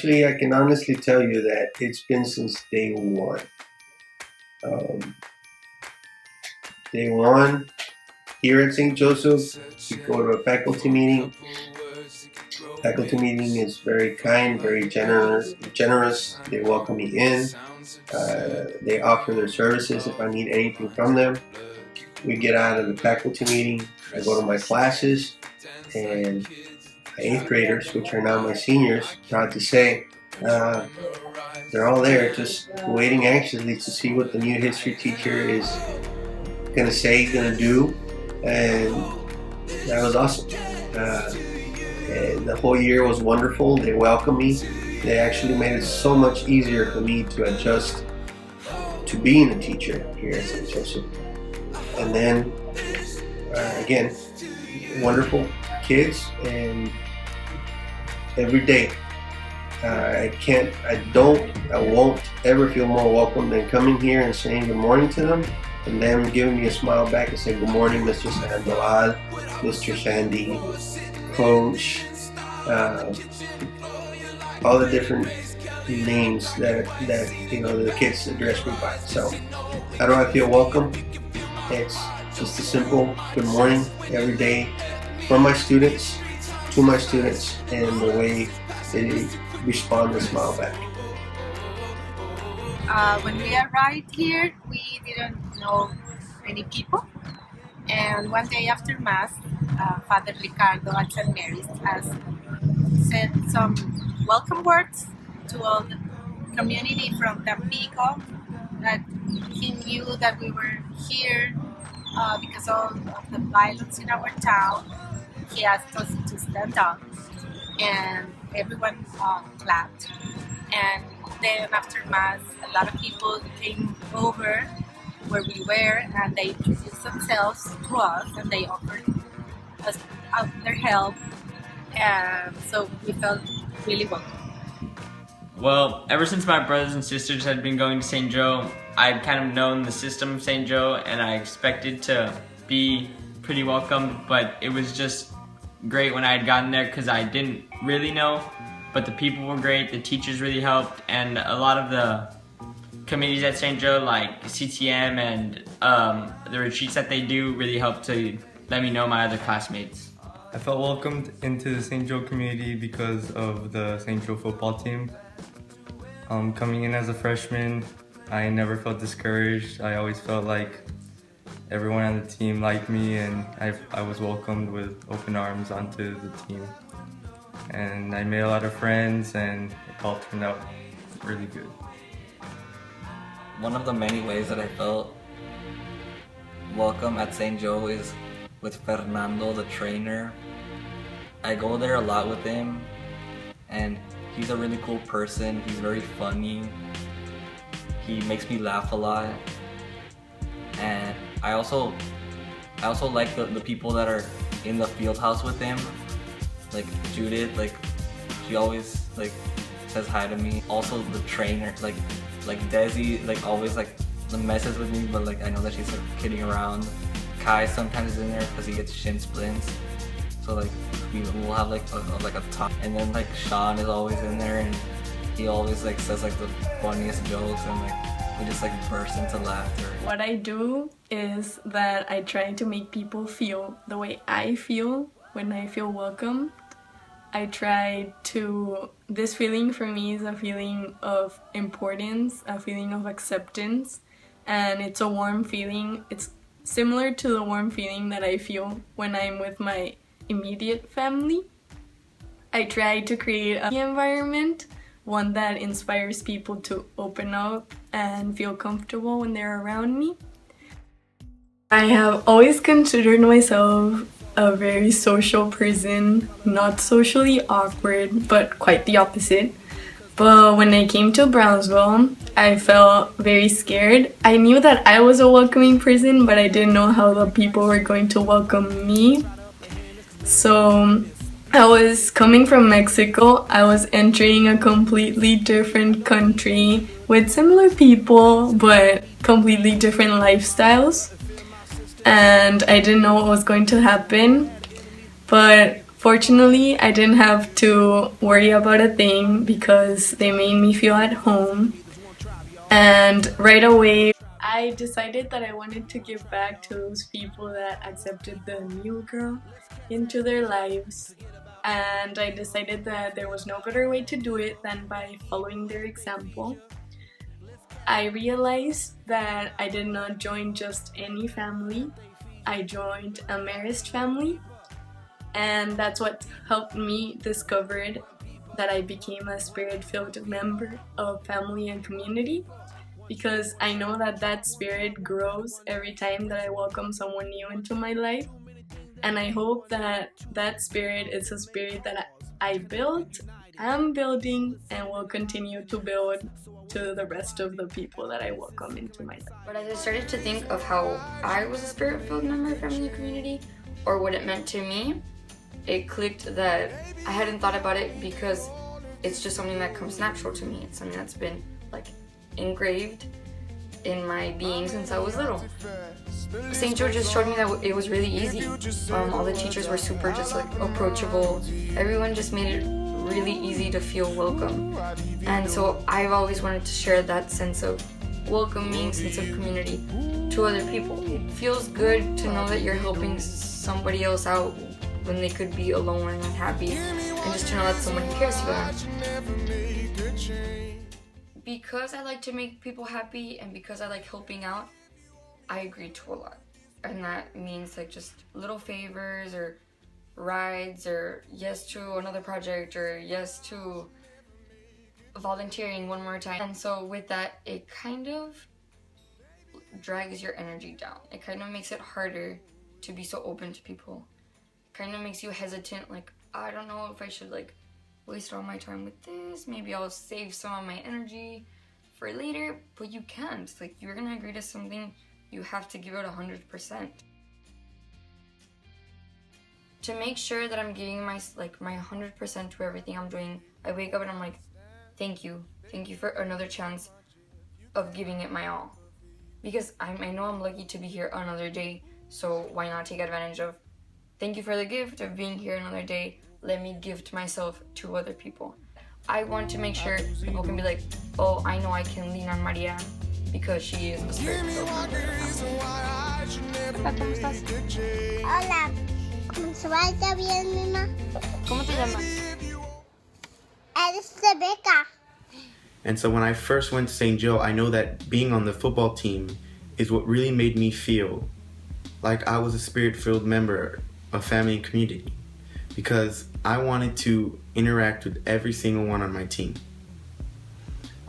Actually, I can honestly tell you that it's been since day one. Um, Day one, here at St. Joseph, we go to a faculty meeting. Faculty meeting is very kind, very generous. They welcome me in. They offer their services if I need anything from them. We get out of the faculty meeting. I go to my classes, and my 8th graders, which are now my seniors, proud to say, they're all there just waiting anxiously to see what the new history teacher is going to say, going to do. And that was awesome. And the whole year was wonderful. They welcomed me. They actually made it so much easier for me to adjust to being a teacher here at St. Joseph. And then, again, wonderful kids, and every day, I won't ever feel more welcome than coming here and saying good morning to them, and them giving me a smile back and saying, good morning, Mr. Sandoval, Mr. Sandy, Coach, all the different names that the kids address me by. So, how do I feel welcome? It's just a simple good morning every day from my students to my students, and the way they respond and smile back. When we arrived here, we didn't know many people, and one day after Mass, Father Ricardo at St. Mary's has said some welcome words to all the community from Tampico, that he knew that we were here because of the violence in our town. He asked us to stand up, and everyone clapped. And then after Mass, a lot of people came over where we were, and they introduced themselves to us, and they offered us their help, and so we felt really welcome. Well, ever since my brothers and sisters had been going to St. Joe, I'd kind of known the system of St. Joe, and I expected to be pretty welcomed, but it was just great when I had gotten there because I didn't really know, but the people were great, the teachers really helped, and a lot of the committees at St. Joe, like Ctm and the retreats that they do, really helped to let me know my other classmates. I felt welcomed into the St. Joe community because of the St. Joe football team. Coming in as a freshman, I never felt discouraged. I always felt like everyone on the team liked me, and I was welcomed with open arms onto the team. And I made a lot of friends, and it all turned out really good. One of the many ways that I felt welcome at St. Joe is with Fernando, the trainer. I go there a lot with him, and he's a really cool person. He's very funny. He makes me laugh a lot. And I also like the people that are in the field house with him. Like Judith, like she always like says hi to me. Also the trainer, like Desi, like always like messes with me, but like I know that she's like kidding around. Kai sometimes is in there because he gets shin splints. So like we'll have like a talk, and then like Sean is always in there, and he always like says like the funniest jokes, and like we just like burst into laughter. What I do is that I try to make people feel the way I feel when I feel welcome. I try to, this feeling for me is a feeling of importance, a feeling of acceptance, and it's a warm feeling. It's similar to the warm feeling that I feel when I'm with my immediate family. I try to create an environment, one that inspires people to open up and feel comfortable when they're around me. I have always considered myself a very social person, not socially awkward, but quite the opposite. But when I came to Brownsville, I felt very scared. I knew that I was a welcoming person, but I didn't know how the people were going to welcome me. So I was coming from Mexico. I was entering a completely different country with similar people, but completely different lifestyles. And I didn't know what was going to happen. But Fortunately, I didn't have to worry about a thing because they made me feel at home. And right away, I decided that I wanted to give back to those people that accepted the new girl into their lives. And I decided that there was no better way to do it than by following their example. I realized that I did not join just any family. I joined a Marist family, and that's what helped me discover that I became a spirit-filled member of family and community, because I know that that spirit grows every time that I welcome someone new into my life. And I hope that that spirit is a spirit that I built, am building, and will continue to build to the rest of the people that I welcome into my life. But as I started to think of how I was a spirit-filled member of family community, or what it meant to me, it clicked that I hadn't thought about it because it's just something that comes natural to me. It's something that's been like engraved in my being since I was little. St. Joe just showed me that it was really easy. All the teachers were super just like approachable. Everyone just made it really easy to feel welcome. And so I've always wanted to share that sense of welcoming, sense of community to other people. It feels good to know that you're helping somebody else out when they could be alone and unhappy, and just to know that someone cares about them. Because I like to make people happy and because I like helping out, I agree to a lot. And that means like just little favors or rides or yes to another project or yes to volunteering one more time. And so with that, it kind of drags your energy down. It kind of makes it harder to be so open to people. It kind of makes you hesitant, like, I don't know if I should like waste all my time with this. Maybe I'll save some of my energy for later, but you can't. Like, you're gonna agree to something, you have to give it 100%. To make sure that I'm giving my 100% to everything I'm doing, I wake up and I'm like, thank you for another chance of giving it my all. Because I know I'm lucky to be here another day, so why not take advantage of, thank you for the gift of being here another day, let me gift myself to other people. I want to make sure people can be like, oh, I know I can lean on Maria because she is a spirit-filled member of the family. Hola, ¿cómo estás? Hola, ¿cómo se vaya bien, Nina? ¿Cómo te llamas? Eres Rebecca. And so when I first went to St. Joe, I know that being on the football team is what really made me feel like I was a spirit-filled member of family and community, because I wanted to interact with every single one on my team.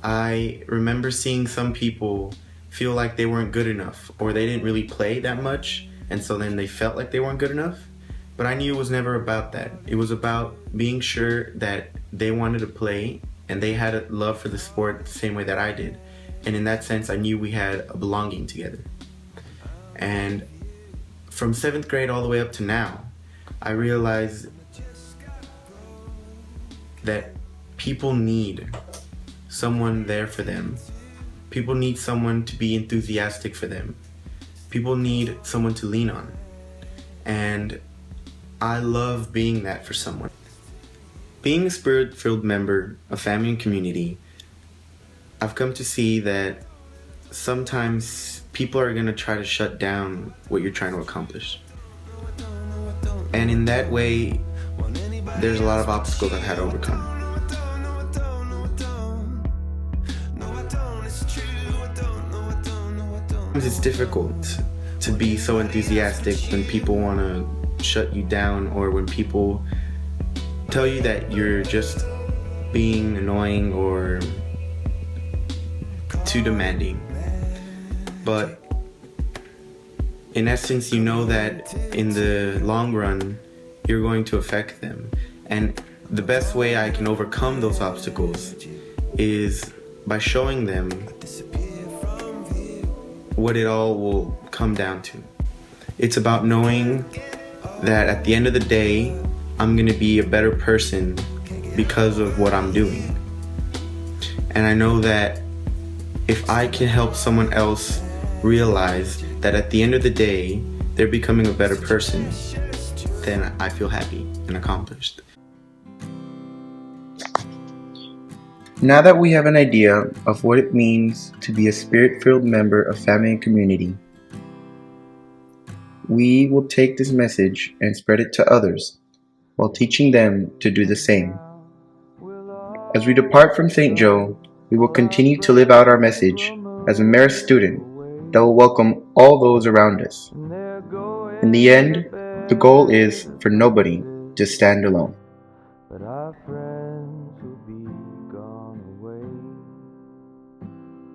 I remember seeing some people feel like they weren't good enough, or they didn't really play that much, and so then they felt like they weren't good enough. But I knew it was never about that. It was about being sure that they wanted to play and they had a love for the sport the same way that I did. And in that sense, I knew we had a belonging together. And from 7th grade all the way up to now, I realized that people need someone there for them. People need someone to be enthusiastic for them. People need someone to lean on. And I love being that for someone. Being a spirit-filled member of family and community, I've come to see that sometimes people are going to try to shut down what you're trying to accomplish. And in that way, there's a lot of obstacles I've had to overcome. It's difficult to be so enthusiastic when people want to shut you down, or when people tell you that you're just being annoying or too demanding. But in essence, you know that in the long run, you're going to affect them. And the best way I can overcome those obstacles is by showing them what it all will come down to. It's about knowing that at the end of the day, I'm gonna be a better person because of what I'm doing. And I know that if I can help someone else realize that at the end of the day, they're becoming a better person, then I feel happy and accomplished. Now that we have an idea of what it means to be a spirit-filled member of family and community, we will take this message and spread it to others while teaching them to do the same. As we depart from St. Joe, we will continue to live out our message as a Marist student that will welcome all those around us. In the end, the goal is for nobody to stand alone.